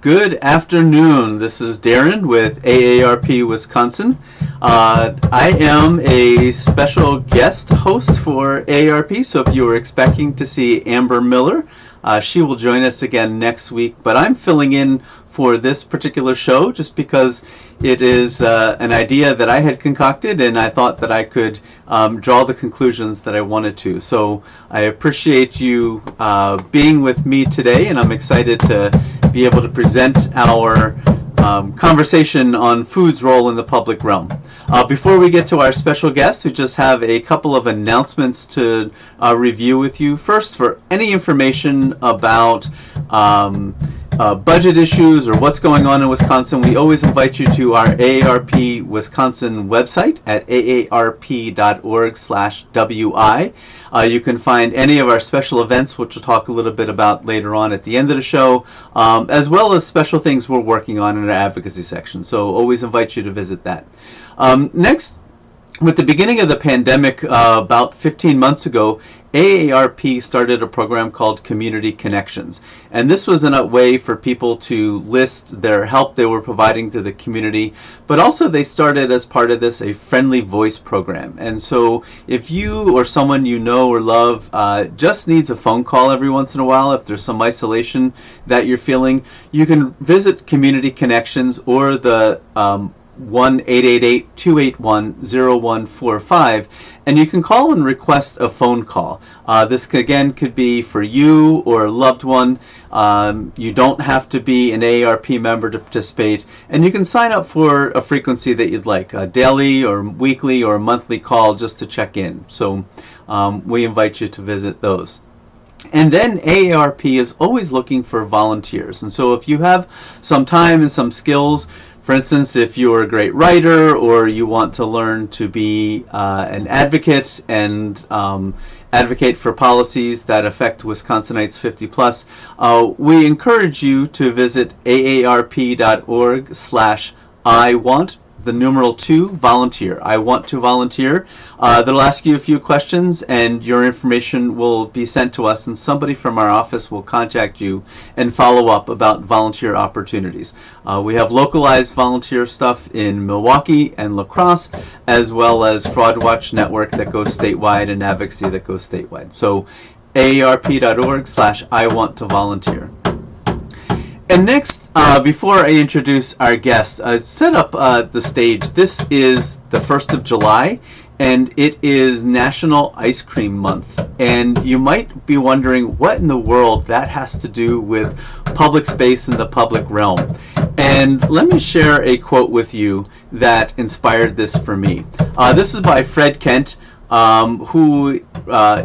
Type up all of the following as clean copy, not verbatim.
Good afternoon. This is Darren with AARP Wisconsin. I am a special guest host for AARP, so if you were expecting to see Amber Miller, she will join us again next week. But I'm filling in for this particular show just because it is an idea that I had concocted, and I thought that I could draw the conclusions that I wanted to. So I appreciate you being with me today, and I'm excited to be able to present our conversation on food's role in the public realm. Before we get to our special guests, we just have a couple of announcements to review with you. First, for any information about budget issues or what's going on in Wisconsin, we always invite you to our AARP Wisconsin website at aarp.org/wi. You can find any of our special events, which we'll talk a little bit about later on at the end of the show, as well as special things we're working on in our advocacy section. So always invite you to visit that. Next, with the beginning of the pandemic about 15 months ago, AARP started a program called Community Connections. And this was a way for people to list their help they were providing to the community, but also they started as part of this a friendly voice program. And so if you or someone you know or love just needs a phone call every once in a while, if there's some isolation that you're feeling, you can visit Community Connections or the 1-888-281-0145, and you can call and request a phone call. This again could be for you or a loved one. You don't have to be an AARP member to participate, and you can sign up for a frequency that you'd like, a daily or weekly or monthly call just to check in. So we invite you to visit those. And then AARP is always looking for volunteers, and so if you have some time and some skills, for instance, if you're a great writer or you want to learn to be an advocate and advocate for policies that affect Wisconsinites 50 plus, we encourage you to visit aarp.org/I-want, the numeral 2, volunteer. I want to volunteer. They'll ask you a few questions, and your information will be sent to us, and somebody from our office will contact you and follow up about volunteer opportunities. We have localized volunteer stuff in Milwaukee and La Crosse, as well as Fraud Watch Network that goes statewide and advocacy that goes statewide. So aarp.org/I want to volunteer. And next, before I introduce our guest, set up the stage. This is the 1st of July, and it is National Ice Cream Month. And you might be wondering what in the world that has to do with public space in the public realm. And let me share a quote with you that inspired this for me. This is by Fred Kent, who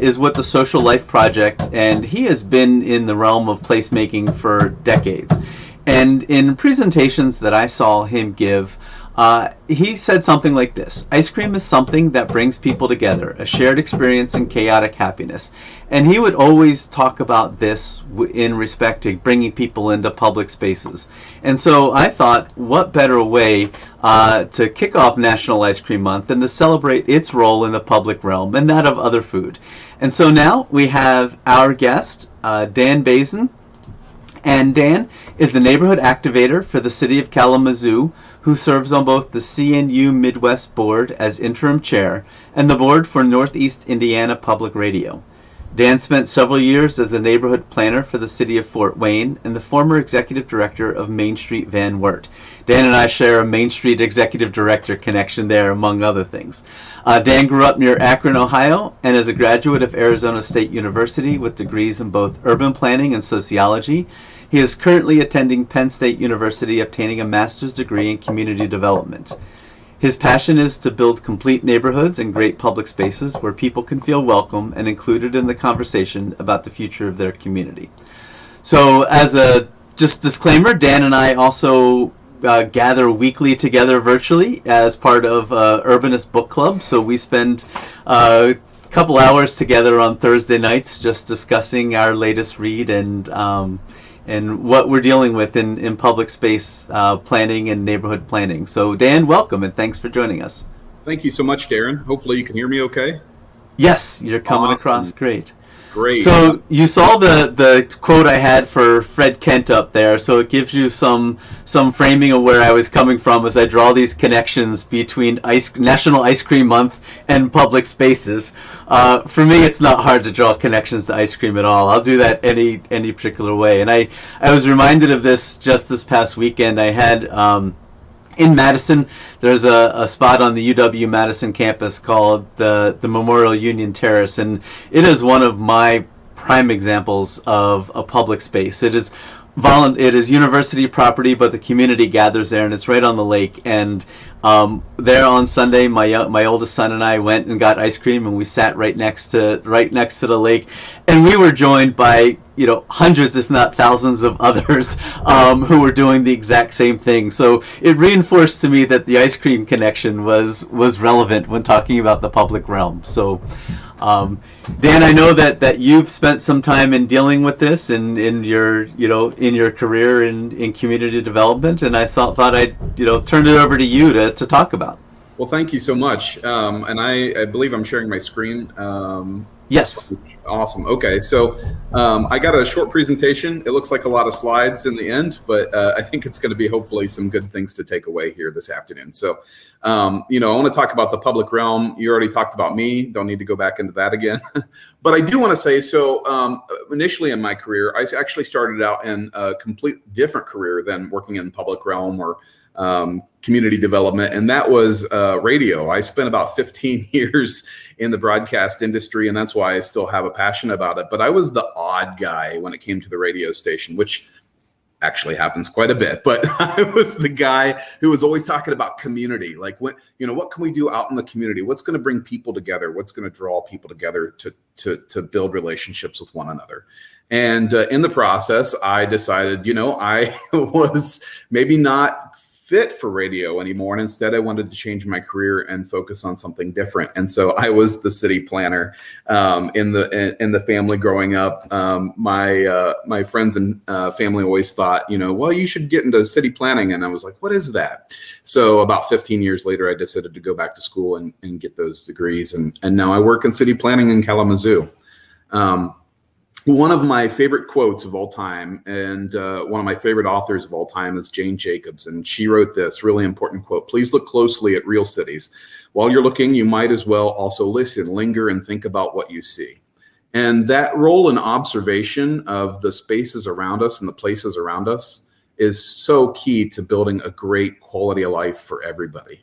is with the Social Life Project, and he has been in the realm of placemaking for decades. And in presentations that I saw him give, he said something like this: ice cream is something that brings people together, a shared experience in chaotic happiness. And he would always talk about this in respect to bringing people into public spaces. And so I thought, what better way to kick off National Ice Cream Month than to celebrate its role in the public realm and that of other food. And so now we have our guest, Dan Baisden. And Dan is the neighborhood activator for the city of Kalamazoo, who serves on both the CNU Midwest Board as interim chair and the board for Northeast Indiana Public Radio. Dan spent several years as the neighborhood planner for the city of Fort Wayne and the former executive director of Main Street Van Wert. Dan and I share a Main Street executive director connection there, among other things. Dan grew up near Akron, Ohio, and is a graduate of Arizona State University with degrees in both urban planning and sociology. He is currently attending Penn State University, obtaining a master's degree in community development. His passion is to build complete neighborhoods and great public spaces where people can feel welcome and included in the conversation about the future of their community. So as a just disclaimer, Dan and I also gather weekly together virtually as part of Urbanist Book Club. So we spend a couple hours together on Thursday nights just discussing our latest read and what we're dealing with in public space planning and neighborhood planning. So Dan, welcome, and thanks for joining us. Thank you so much, Darren. Hopefully you can hear me okay. Yes, you're coming across great. Great. So you saw the quote I had for Fred Kent up there, so it gives you some framing of where I was coming from as I draw these connections between National Ice Cream Month and public spaces. For me, it's not hard to draw connections to ice cream at all. I'll do that any particular way. And I was reminded of this just this past weekend. I had in Madison, there's a spot on the UW-Madison campus called the Memorial Union Terrace, and it is one of my prime examples of a public space. It is university property, but the community gathers there, and it's right on the lake. And there on Sunday, my oldest son and I went and got ice cream, and we sat right next to the lake, and we were joined by hundreds, if not thousands, of others who were doing the exact same thing. So it reinforced to me that the ice cream connection was relevant when talking about the public realm. So, Dan, I know that you've spent some time in dealing with this in your career in community development, and I thought I'd turn it over to you to talk about. Well, thank you so much. And I believe I'm sharing my screen. Yes. Awesome. Okay, so I got a short presentation. It looks like a lot of slides in the end, but I think it's going to be hopefully some good things to take away here this afternoon. So, I want to talk about the public realm. You already talked about me. Don't need to go back into that again. But I do want to say, so initially in my career, I actually started out in a complete different career than working in public realm or community development, and that was radio. I spent about 15 years in the broadcast industry, and that's why I still have a passion about it. But I was the odd guy when it came to the radio station, which actually happens quite a bit. But I was the guy who was always talking about community, like what can we do out in the community? What's going to bring people together? What's going to draw people together to build relationships with one another? And in the process, I decided, I was maybe not fit for radio anymore, and instead I wanted to change my career and focus on something different. And so I was the city planner in the family growing up. My friends and family always thought, well, you should get into city planning, and I was like, what is that? So about 15 years later, I decided to go back to school and get those degrees, and now I work in city planning in Kalamazoo. One of my favorite quotes of all time, and one of my favorite authors of all time, is Jane Jacobs. And she wrote this really important quote: "Please look closely at real cities. While you're looking, you might as well also listen, linger, and think about what you see." And that role in observation of the spaces around us and the places around us is so key to building a great quality of life for everybody.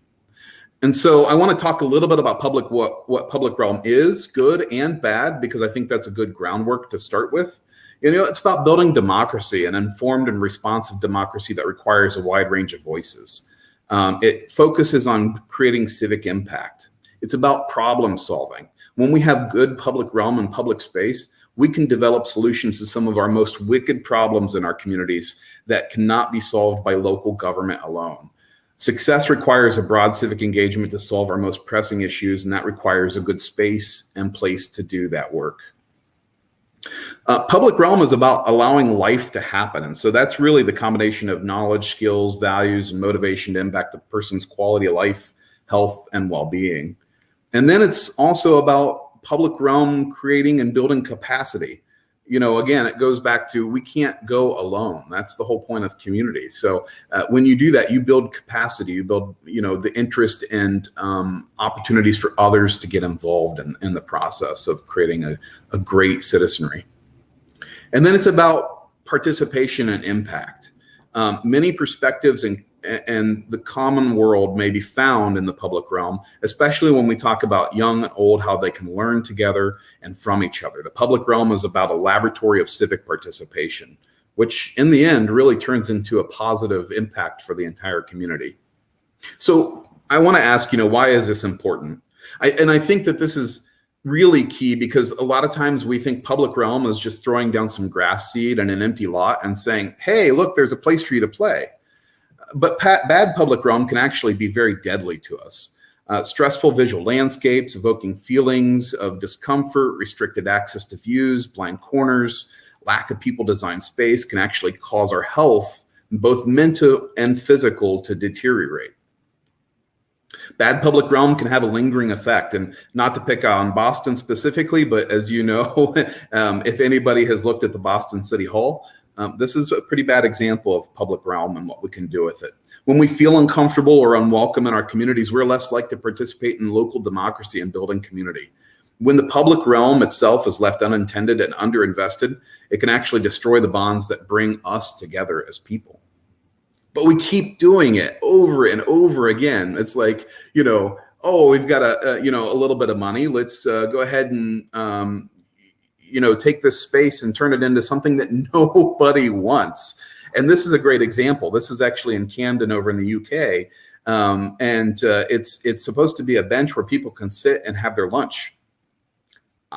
And so I want to talk a little bit about what public realm is, good and bad, because I think that's a good groundwork to start with. It's about building democracy, an informed and responsive democracy that requires a wide range of voices. It focuses on creating civic impact. It's about problem solving. When we have good public realm and public space, we can develop solutions to some of our most wicked problems in our communities that cannot be solved by local government alone. Success requires a broad civic engagement to solve our most pressing issues, and that requires a good space and place to do that work. Public realm is about allowing life to happen. And so that's really the combination of knowledge, skills, values, and motivation to impact a person's quality of life, health, and well-being. And then it's also about public realm creating and building capacity. Again, it goes back to, we can't go alone. That's the whole point of community. So when you do that, you build capacity, you build, the interest and opportunities for others to get involved in the process of creating a great citizenry. And then it's about participation and impact. Many perspectives and the common world may be found in the public realm, especially when we talk about young and old, how they can learn together and from each other. The public realm is about a laboratory of civic participation, which in the end really turns into a positive impact for the entire community. So I want to ask, why is this important? I think that this is really key, because a lot of times we think public realm is just throwing down some grass seed in an empty lot and saying, hey, look, there's a place for you to play. But bad public realm can actually be very deadly to us. Stressful visual landscapes, evoking feelings of discomfort, restricted access to views, blind corners, lack of people-designed space can actually cause our health, both mental and physical, to deteriorate. Bad public realm can have a lingering effect, and not to pick on Boston specifically, but as you know, if anybody has looked at the Boston City Hall, this is a pretty bad example of public realm and what we can do with it. When we feel uncomfortable or unwelcome in our communities, we're less likely to participate in local democracy and building community. When the public realm itself is left unintended and underinvested, it can actually destroy the bonds that bring us together as people. But we keep doing it over and over again. It's like, oh, we've got a little bit of money. Let's go ahead and, take this space and turn it into something that nobody wants. And this is a great example. This is actually in Camden over in the UK. It's supposed to be a bench where people can sit and have their lunch.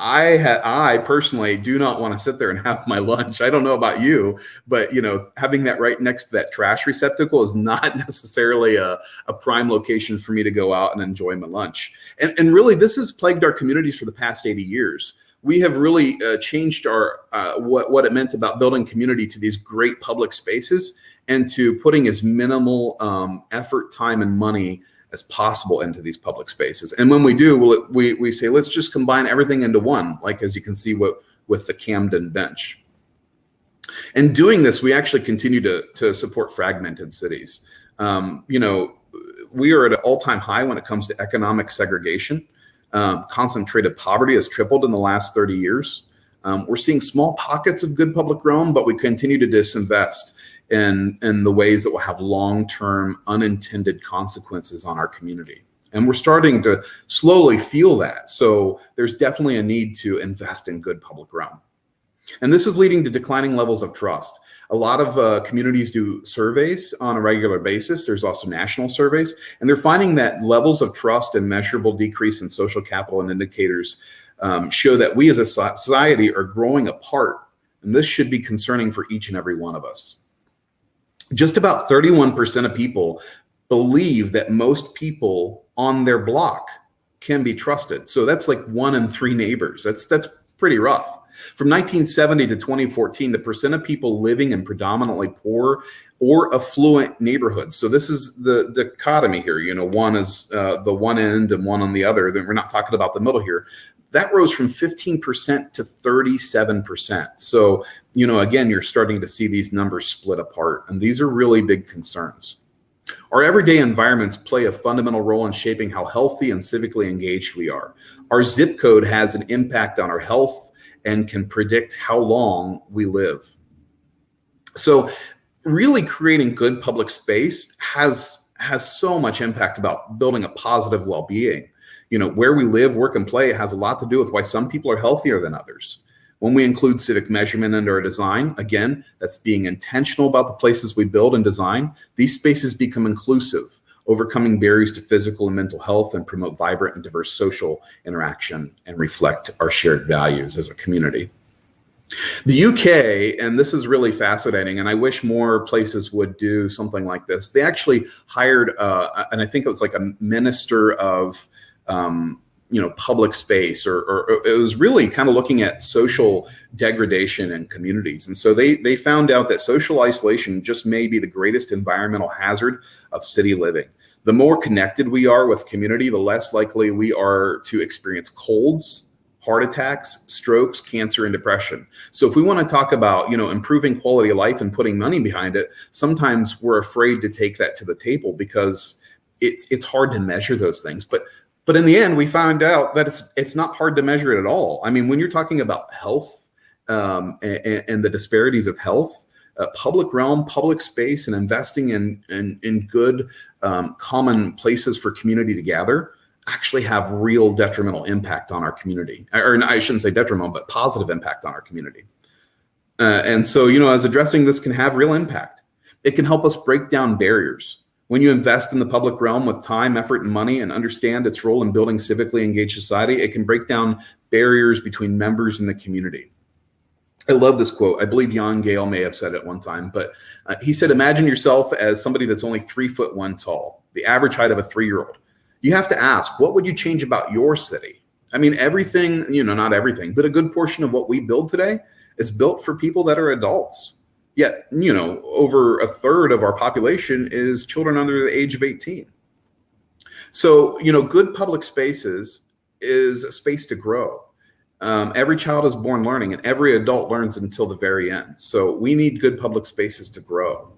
I personally do not want to sit there and have my lunch. I don't know about you, but having that right next to that trash receptacle is not necessarily a prime location for me to go out and enjoy my lunch. And really, this has plagued our communities for the past 80 years. We have really changed our what it meant about building community to these great public spaces and to putting as minimal effort, time, and money as possible into these public spaces. And when we do, we say, let's just combine everything into one, like as you can see with the Camden bench. In doing this, we actually continue to support fragmented cities. We are at an all-time high when it comes to economic segregation. Concentrated poverty has tripled in the last 30 years. We're seeing small pockets of good public realm, but we continue to disinvest in the ways that will have long-term unintended consequences on our community. And we're starting to slowly feel that. So there's definitely a need to invest in good public realm. And this is leading to declining levels of trust. A lot of communities do surveys on a regular basis. There's also national surveys, and they're finding that levels of trust and measurable decrease in social capital and indicators show that we as a society are growing apart. And this should be concerning for each and every one of us. Just about 31% of people believe that most people on their block can be trusted. So that's like 1 in 3 neighbors. That's pretty rough. From 1970 to 2014, the percent of people living in predominantly poor or affluent neighborhoods. So this is the dichotomy here. One is the one end and one on the other. Then we're not talking about the middle here. That rose from 15% to 37%. So, again, you're starting to see these numbers split apart, and these are really big concerns. Our everyday environments play a fundamental role in shaping how healthy and civically engaged we are. Our zip code has an impact on our health and can predict how long we live. So really creating good public space has so much impact about building a positive well-being. Where we live, work, and play has a lot to do with why some people are healthier than others. When we include civic measurement into our design, again, that's being intentional about the places we build and design. These spaces become inclusive, overcoming barriers to physical and mental health, and promote vibrant and diverse social interaction and reflect our shared values as a community. The UK, and this is really fascinating, and I wish more places would do something like this. They actually hired, and I think it was like a minister of public space, or it was really kind of looking at social degradation in communities. And so they found out that social isolation just may be the greatest environmental hazard of city living. The more connected we are with community, the less likely we are to experience colds, heart attacks, strokes, cancer, and depression. So if we want to talk about, improving quality of life and putting money behind it, sometimes we're afraid to take that to the table because it's hard to measure those things. But in the end, we found out that it's not hard to measure it at all. I mean, when you're talking about health and the disparities of health, public realm, public space, and investing in good common places for community to gather actually have real detrimental impact on our community. Or I shouldn't say detrimental, but positive impact on our community. And so, as addressing this can have real impact. It can help us break down barriers. When you invest in the public realm with time, effort, and money, and understand its role in building civically engaged society, it can break down barriers between members in the community. I love this quote. I believe Jan Gale may have said it one time, but he said, imagine yourself as somebody that's only 3'1" tall, the average height of a 3-year-old. You have to ask, what would you change about your city? I mean, everything, not everything, but a good portion of what we build today is built for people that are adults. Yet, over a third of our population is children under the age of 18. So, good public spaces is a space to grow. Every child is born learning, and every adult learns until the very end. So we need good public spaces to grow.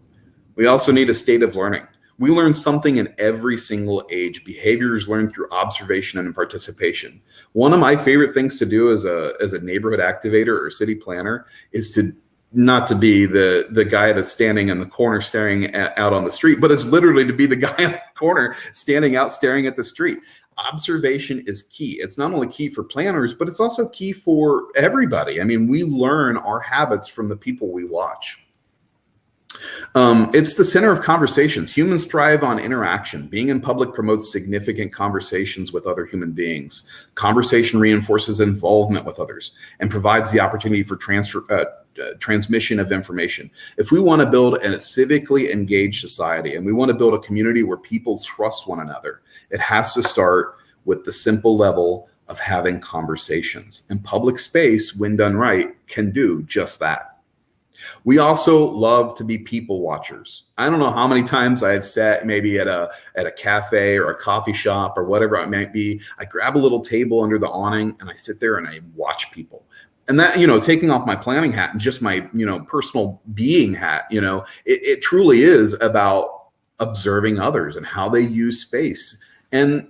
We also need a state of learning. We learn something in every single age. Behaviors learned through observation and participation. One of my favorite things to do as a neighborhood activator or city planner is to not to be the guy that's standing in the corner staring out on the street, but it's literally to be the guy in the corner standing out staring at the street. Observation is key. It's not only key for planners, but it's also key for everybody. I mean, we learn our habits from the people we watch. It's the center of conversations. Humans thrive on interaction. Being in public promotes significant conversations with other human beings. Conversation reinforces involvement with others and provides the opportunity for transmission of information. If we want to build a civically engaged society and we want to build a community where people trust one another, it has to start with the simple level of having conversations. And public space, when done right, can do just that. We also love to be people watchers. I don't know how many times I've sat maybe at a cafe or a coffee shop or whatever it might be. I grab a little table under the awning and I sit there and I watch people. And that, taking off my planning hat and just my, personal being hat, it truly is about observing others and how they use space. And,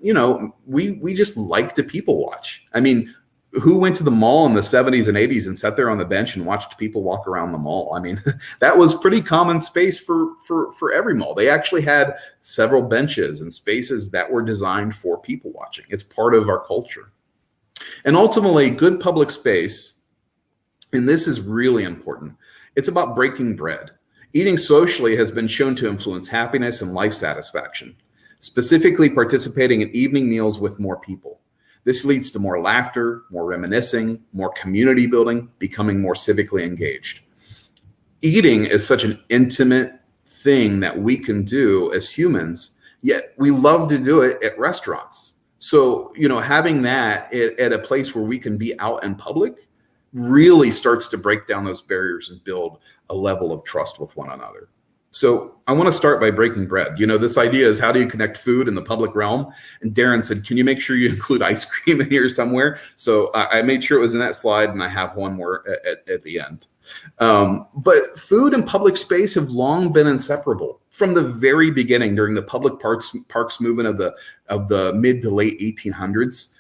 we just like to people watch. I mean, who went to the mall in the 70s and 80s and sat there on the bench and watched people walk around the mall? I mean, that was pretty common space for every mall. They actually had several benches and spaces that were designed for people watching. It's part of our culture. And ultimately, good public space, and this is really important, it's about breaking bread. Eating socially has been shown to influence happiness and life satisfaction, specifically participating in evening meals with more people. This leads to more laughter, more reminiscing, more community building, becoming more civically engaged. Eating is such an intimate thing that we can do as humans, yet we love to do it at restaurants. So, having that at a place where we can be out in public really starts to break down those barriers and build a level of trust with one another. So I want to start by breaking bread. This idea is, how do you connect food in the public realm? And Darren said, can you make sure you include ice cream in here somewhere? So I made sure it was in that slide, and I have one more at the end. But food and public space have long been inseparable. From the very beginning, during the public parks movement of the mid to late 1800s,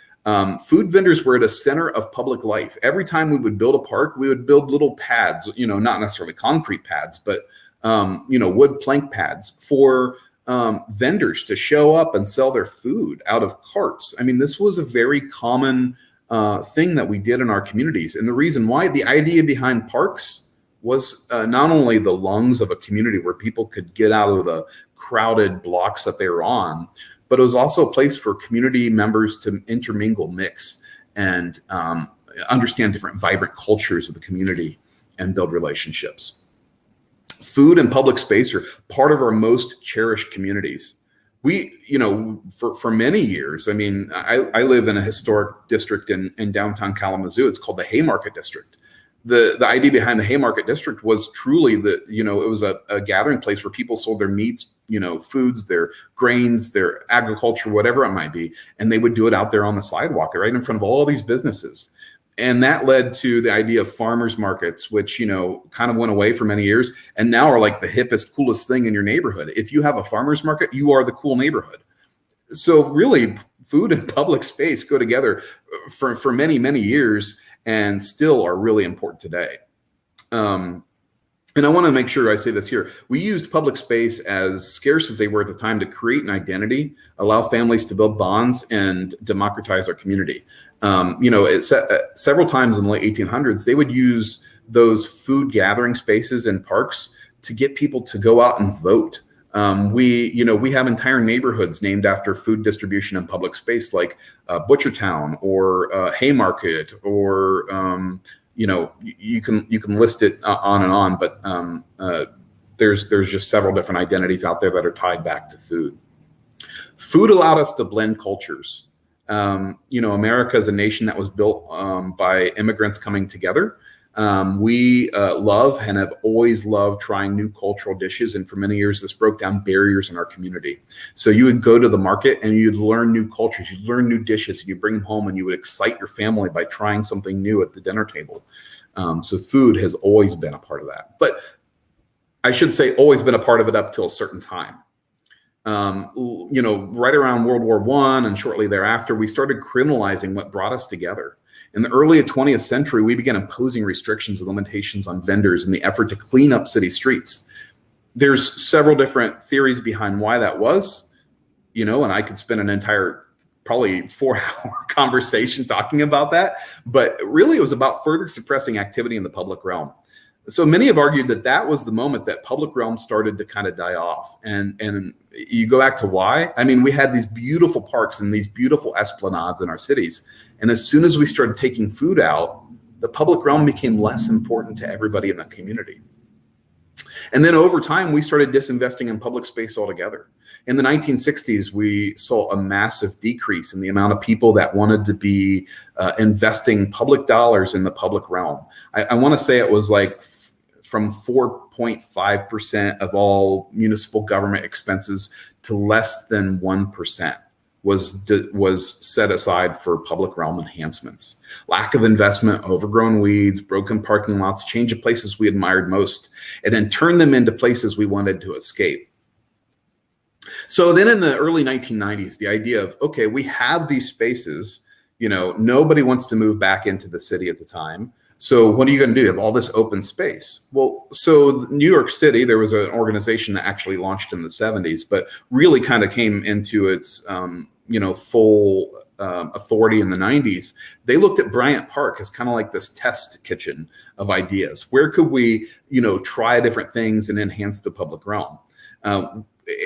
food vendors were at the center of public life. Every time we would build a park, we would build little pads, not necessarily concrete pads, but wood plank pads for vendors to show up and sell their food out of carts. I mean, this was a very common thing that we did in our communities. And the reason why, the idea behind parks was not only the lungs of a community where people could get out of the crowded blocks that they were on, but it was also a place for community members to intermingle, mix, and understand different vibrant cultures of the community and build relationships. Food and public space are part of our most cherished communities. We, for many years, I mean, I live in a historic district in downtown Kalamazoo. It's called the Haymarket District. The idea behind the Haymarket District was truly that, it was a gathering place where people sold their meats, foods, their grains, their agriculture, whatever it might be. And they would do it out there on the sidewalk, right in front of all these businesses. And that led to the idea of farmers markets, which, kind of went away for many years and now are like the hippest, coolest thing in your neighborhood. If you have a farmers market, you are the cool neighborhood. So really, food and public space go together for many, many years and still are really important today. And I want to make sure I say this here. We used public space, as scarce as they were at the time, to create an identity, allow families to build bonds, and democratize our community. Several times in the late 1800s, they would use those food gathering spaces in parks to get people to go out and vote. We have entire neighborhoods named after food distribution and public space, like Butchertown or Haymarket, or you can list it on and on, but there's just several different identities out there that are tied back to food. Food allowed us to blend cultures. America is a nation that was built by immigrants coming together. We love and have always loved trying new cultural dishes. And for many years, this broke down barriers in our community. So you would go to the market and you'd learn new cultures, you'd learn new dishes, and you bring them home and you would excite your family by trying something new at the dinner table. So food has always been a part of that. But I should say always been a part of it up till a certain time. Right around World War I and shortly thereafter, we started criminalizing what brought us together. In the early 20th century, we began imposing restrictions and limitations on vendors in the effort to clean up city streets. There's several different theories behind why that was, and I could spend an entire probably 4-hour conversation talking about that, but really it was about further suppressing activity in the public realm. So many have argued that that was the moment that public realm started to kind of die off. And you go back to why? I mean, we had these beautiful parks and these beautiful esplanades in our cities. And as soon as we started taking food out, the public realm became less important to everybody in the community. And then over time, we started disinvesting in public space altogether. In the 1960s, we saw a massive decrease in the amount of people that wanted to be investing public dollars in the public realm. I want to say it was like from 4.5% of all municipal government expenses to less than 1% was set aside for public realm enhancements. Lack of investment, overgrown weeds, broken parking lots, change of places we admired most, and then turn them into places we wanted to escape. So then in the early 1990s, the idea of, okay, we have these spaces, nobody wants to move back into the city at the time. So what are you going to do? You have all this open space. Well, so New York City, there was an organization that actually launched in the 70s, but really kind of came into its, full authority in the 90s. They looked at Bryant Park as kind of like this test kitchen of ideas. Where could we, try different things and enhance the public realm?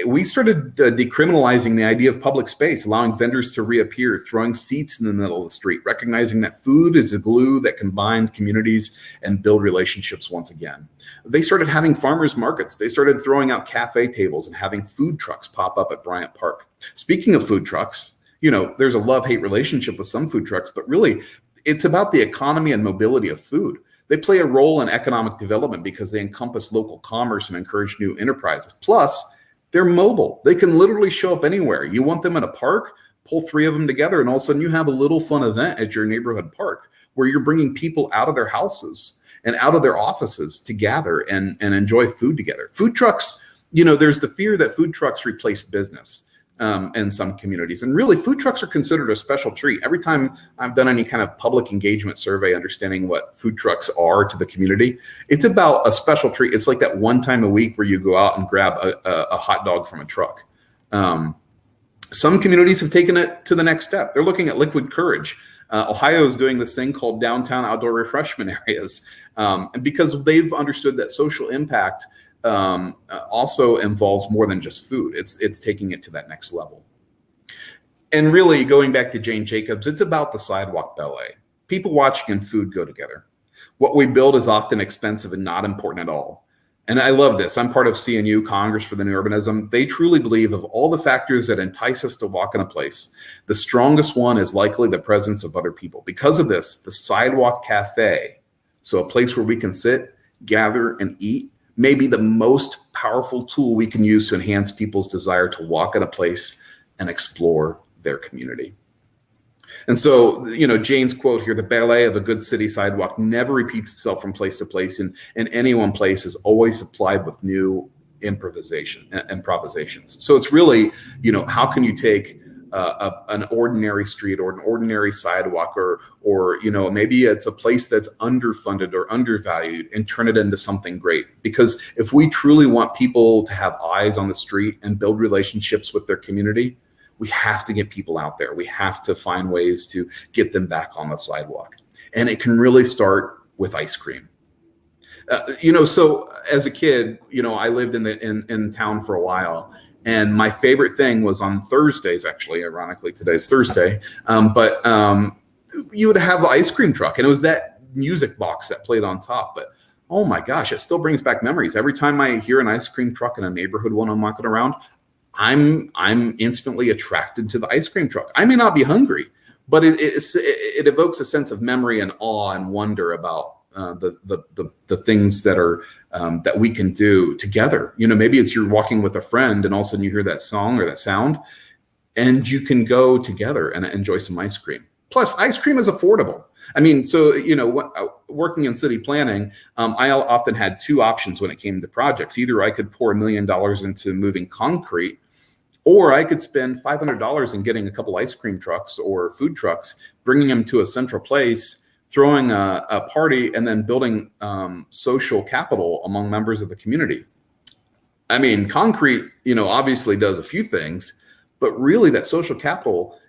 We started decriminalizing the idea of public space, allowing vendors to reappear, throwing seats in the middle of the street, recognizing that food is a glue that can bind communities and build relationships once again. They started having farmers markets. They started throwing out cafe tables and having food trucks pop up at Bryant Park. Speaking of food trucks, there's a love-hate relationship with some food trucks, but really it's about the economy and mobility of food. They play a role in economic development because they encompass local commerce and encourage new enterprises. Plus, they're mobile. They can literally show up anywhere. You want them in a park, pull 3 of them together, and all of a sudden you have a little fun event at your neighborhood park where you're bringing people out of their houses and out of their offices to gather and enjoy food together. Food trucks, there's the fear that food trucks replace business in some communities. And really, food trucks are considered a special treat. Every time I've done any kind of public engagement survey understanding what food trucks are to the community, it's about a special treat. It's like that one time a week where you go out and grab a hot dog from a truck. Some communities have taken it to the next step. They're looking at liquid courage. Ohio is doing this thing called downtown outdoor refreshment areas. And because they've understood that social impact also involves more than just food. It's taking it to that next level. And really, going back to Jane Jacobs, it's about the sidewalk ballet. People watching and food go together. What we build is often expensive and not important at all. And I love this. I'm part of CNU, Congress for the New Urbanism. They truly believe of all the factors that entice us to walk in a place, the strongest one is likely the presence of other people. Because of this, the sidewalk cafe, so a place where we can sit, gather, and eat, may be the most powerful tool we can use to enhance people's desire to walk in a place and explore their community. And so, Jane's quote here, the ballet of a good city sidewalk never repeats itself from place to place, and any one place is always supplied with new improvisations. So it's really, how can you take an ordinary street or an ordinary sidewalk or maybe it's a place that's underfunded or undervalued and turn it into something great. Because if we truly want people to have eyes on the street and build relationships with their community, we have to get people out there. We have to find ways to get them back on the sidewalk. And it can really start with ice cream. So as a kid, I lived in town for a while. And my favorite thing was on Thursdays, actually, ironically, today's Thursday. But you would have the ice cream truck, and it was that music box that played on top. But oh my gosh, it still brings back memories. Every time I hear an ice cream truck in a neighborhood when I'm walking around, I'm instantly attracted to the ice cream truck. I may not be hungry, but it evokes a sense of memory and awe and wonder about the things that are that we can do together. Maybe it's you're walking with a friend and all of a sudden you hear that song or that sound, and you can go together and enjoy some ice cream. Plus, ice cream is affordable. I mean, so, working in city planning, I often had two options when it came to projects. Either I could pour $1 million into moving concrete, or I could spend $500 in getting a couple ice cream trucks or food trucks, bringing them to a central place, throwing a party, and then building social capital among members of the community. I mean, concrete, obviously does a few things, but really that social capital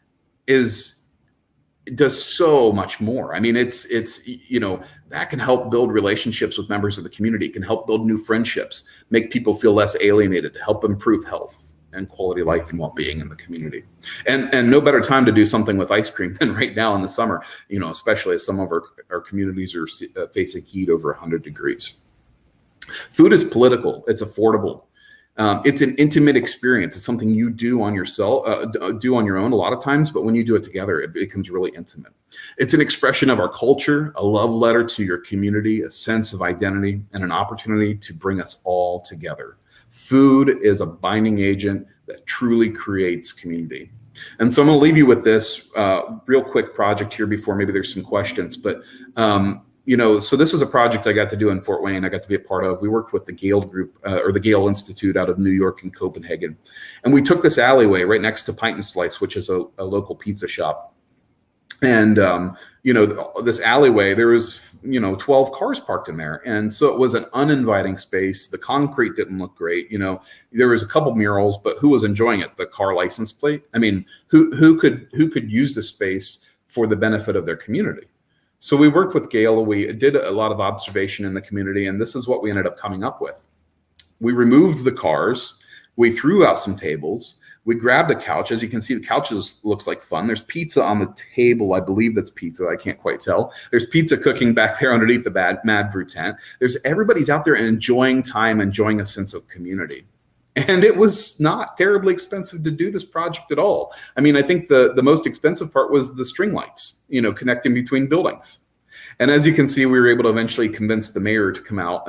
does so much more. I mean, it's that can help build relationships with members of the community, can help build new friendships, make people feel less alienated, help improve health and quality of life and well-being in the community. And no better time to do something with ice cream than right now in the summer, especially as some of our communities are facing heat over 100 degrees. Food is political, it's affordable. It's an intimate experience. It's something you do on do on your own a lot of times, but when you do it together, it becomes really intimate. It's an expression of our culture, a love letter to your community, a sense of identity, and an opportunity to bring us all together. Food is a binding agent that truly creates community. And so I'm going to leave you with this real quick project here before maybe there's some questions, but so this is a project I got to do in Fort Wayne. I got to be a part of. We worked with the Gale Group or the Gale Institute out of New York and Copenhagen. And we took this alleyway right next to Pint and Slice, which is a local pizza shop. And, this alleyway, there was, 12 cars parked in there. And so it was an uninviting space. The concrete didn't look great. There was a couple murals, but who was enjoying it? The car license plate. I mean, who could use the space for the benefit of their community? So we worked with Gale. We did a lot of observation in the community, and this is what we ended up coming up with. We removed the cars. We threw out some tables. We grabbed a couch. As you can see, the couches looks like fun. There's pizza on the table. I believe that's pizza. I can't quite tell. There's pizza cooking back there underneath the Mad Brew tent. Everybody's out there enjoying time, enjoying a sense of community. And it was not terribly expensive to do this project at all. I mean, I think the most expensive part was the string lights, connecting between buildings. And as you can see, we were able to eventually convince the mayor to come out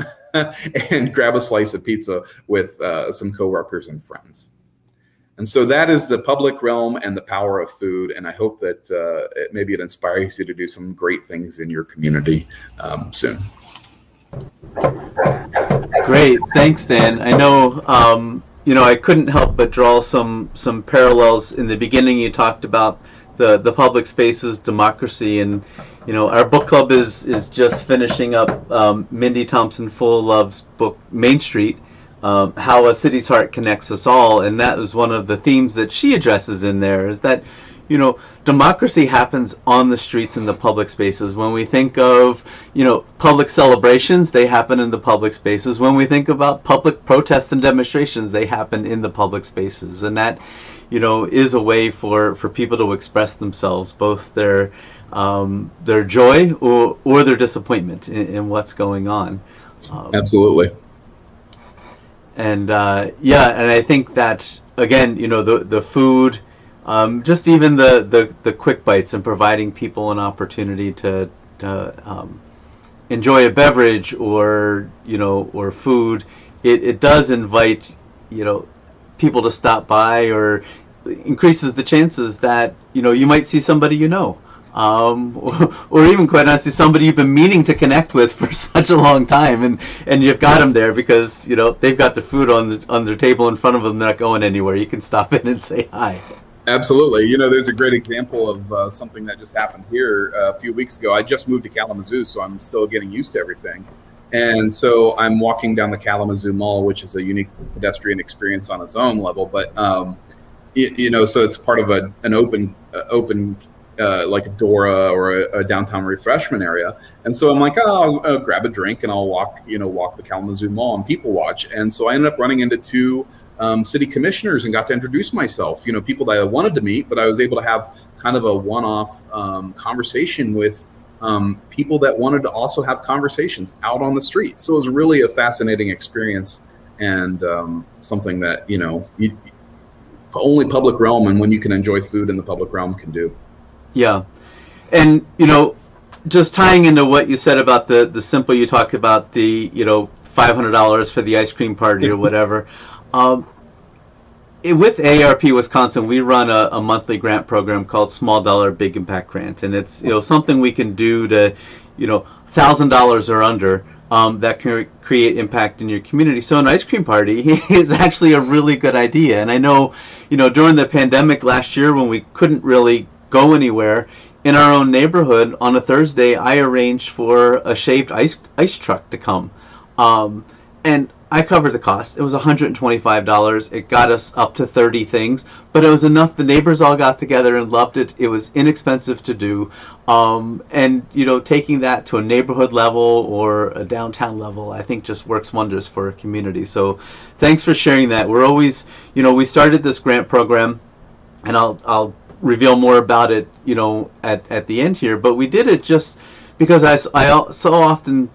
and grab a slice of pizza with some coworkers and friends. And so that is the public realm and the power of food. And I hope that maybe it inspires you to do some great things in your community soon. Great, thanks, Dan. I know, I couldn't help but draw some parallels. In the beginning, you talked about the public spaces, democracy, and our book club is just finishing up Mindy Thompson Full-Love's book Main Street, How a City's Heart Connects Us All, and that was one of the themes that she addresses in there. Is that democracy happens on the streets and the public spaces. When we think of, public celebrations, they happen in the public spaces. When we think about public protests and demonstrations, they happen in the public spaces. And that, is a way for people to express themselves, both their joy or their disappointment in what's going on. Absolutely. And and I think that, again, the food, just even the quick bites and providing people an opportunity to enjoy a beverage or food, it does invite people to stop by, or increases the chances that you might see somebody or even quite honestly somebody you've been meaning to connect with for such a long time, and you've got them there because they've got the food on their table in front of them. They're not going anywhere. You can stop in and say hi. Absolutely. There's a great example of something that just happened here a few weeks ago. I just moved to Kalamazoo, so I'm still getting used to everything. And so I'm walking down the Kalamazoo Mall, which is a unique pedestrian experience on its own level. But, so it's part of an open like a Dora or a downtown refreshment area. And so I'm like, I'll grab a drink and I'll walk the Kalamazoo Mall and people watch. And so I ended up running into two city commissioners and got to introduce myself, people that I wanted to meet, but I was able to have kind of a one-off conversation with people that wanted to also have conversations out on the street. So it was really a fascinating experience, and something that, only public realm and when you can enjoy food in the public realm can do. Yeah. And, just tying into what you said about the simple, you talked about the, $500 for the ice cream party or whatever. With AARP Wisconsin, we run a monthly grant program called Small Dollar Big Impact Grant, and it's something we can do to $1,000 or under that can create impact in your community. So an ice cream party is actually a really good idea. And I know during the pandemic last year when we couldn't really go anywhere, in our own neighborhood on a Thursday, I arranged for a shaved ice truck to come, and I covered the cost. It was $125. It got us up to 30 things, but it was enough. The neighbors all got together and loved it. It was inexpensive to do, and taking that to a neighborhood level or a downtown level, I think just works wonders for a community. So, thanks for sharing that. We're always, we started this grant program, and I'll reveal more about it, at the end here. But we did it just because I so often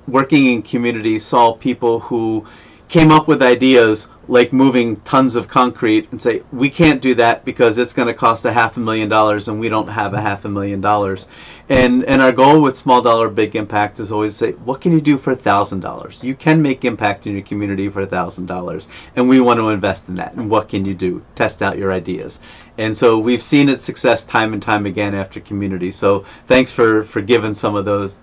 working in communities saw people who came up with ideas like moving tons of concrete and say, we can't do that because it's going to cost $500,000 and we don't have $500,000. And our goal with Small Dollar Big Impact is always say, what can you do for $1,000? You can make impact in your community for $1,000, and we want to invest in that. And what can you do? Test out your ideas. And so we've seen its success time and time again after community. So thanks for giving some of those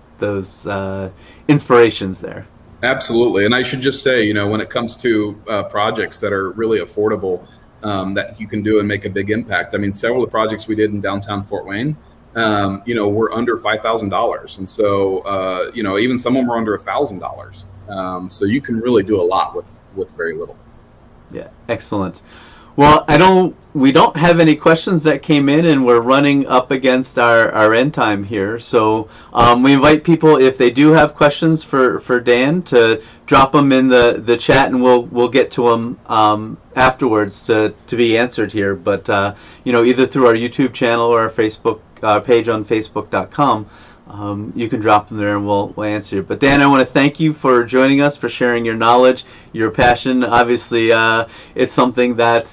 inspirations there. Absolutely. And I should just say, when it comes to projects that are really affordable, that you can do and make a big impact. I mean, several of the projects we did in downtown Fort Wayne, were under $5,000. And so, even some of them were under $1,000. So you can really do a lot with very little. Yeah, excellent. Well, we don't have any questions that came in, and we're running up against our end time here. So we invite people, if they do have questions for Dan, to drop them in the chat, and we'll get to them afterwards to be answered here. But either through our YouTube channel or our Facebook page on Facebook.com. You can drop them there and we'll answer you. But Dan, I want to thank you for joining us, for sharing your knowledge, your passion. Obviously, it's something that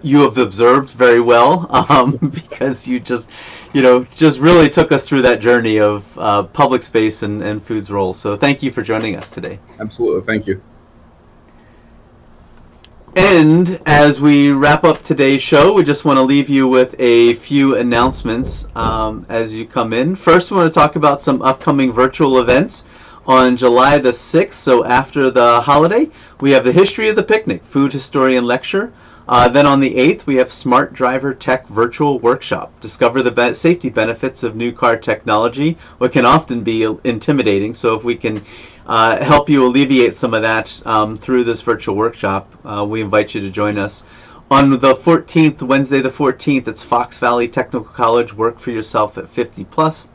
you have observed very well because you just really took us through that journey of public space and food's role. So thank you for joining us today. Absolutely. Thank you. And as we wrap up today's show, we just want to leave you with a few announcements as you come in. First, we want to talk about some upcoming virtual events. On July the 6th, so after the holiday, we have the History of the Picnic, Food Historian Lecture. Then on the 8th, we have Smart Driver Tech Virtual Workshop. Discover the safety benefits of new car technology, what can often be intimidating. So if we can help you alleviate some of that through this virtual workshop, we invite you to join us. On the 14th, Wednesday the 14th, it's Fox Valley Technical College, Work for Yourself at 50 Plus.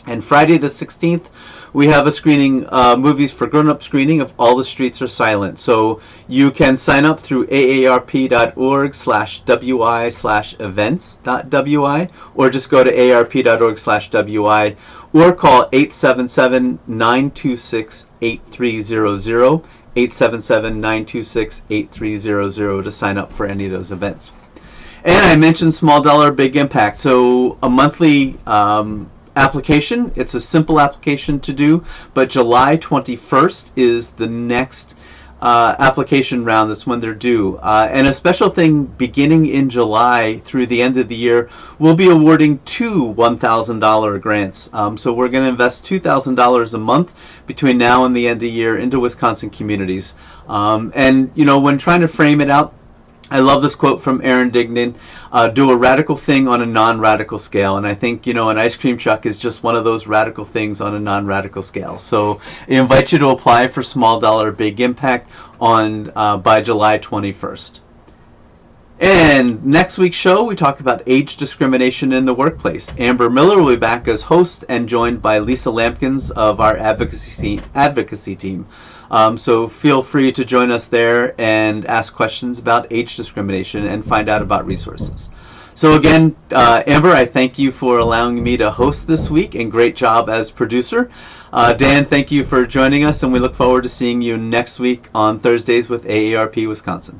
And Friday the 16th, we have a screening, movies for grown-up screening of All the Streets Are Silent. So you can sign up through aarp.org/wi/events.wi, or just go to aarp.org/wi, or call 877-926-8300, 877-926-8300 to sign up for any of those events. And I mentioned Small Dollar Big Impact. So a monthly application. It's a simple application to do, but July 21st is the next application round. That's when they're due. And a special thing beginning in July through the end of the year, we'll be awarding 2 $1,000 grants. So we're going to invest $2,000 a month between now and the end of the year into Wisconsin communities. And when trying to frame it out, I love this quote from Aaron Dignan, do a radical thing on a non-radical scale. And I think, an ice cream truck is just one of those radical things on a non-radical scale. So I invite you to apply for Small Dollar Big Impact by July 21st. And next week's show, we talk about age discrimination in the workplace. Amber Miller will be back as host and joined by Lisa Lampkins of our advocacy team. So feel free to join us there and ask questions about age discrimination and find out about resources. So again, Amber, I thank you for allowing me to host this week, and great job as producer. Dan, thank you for joining us, and we look forward to seeing you next week on Thursdays with AARP Wisconsin.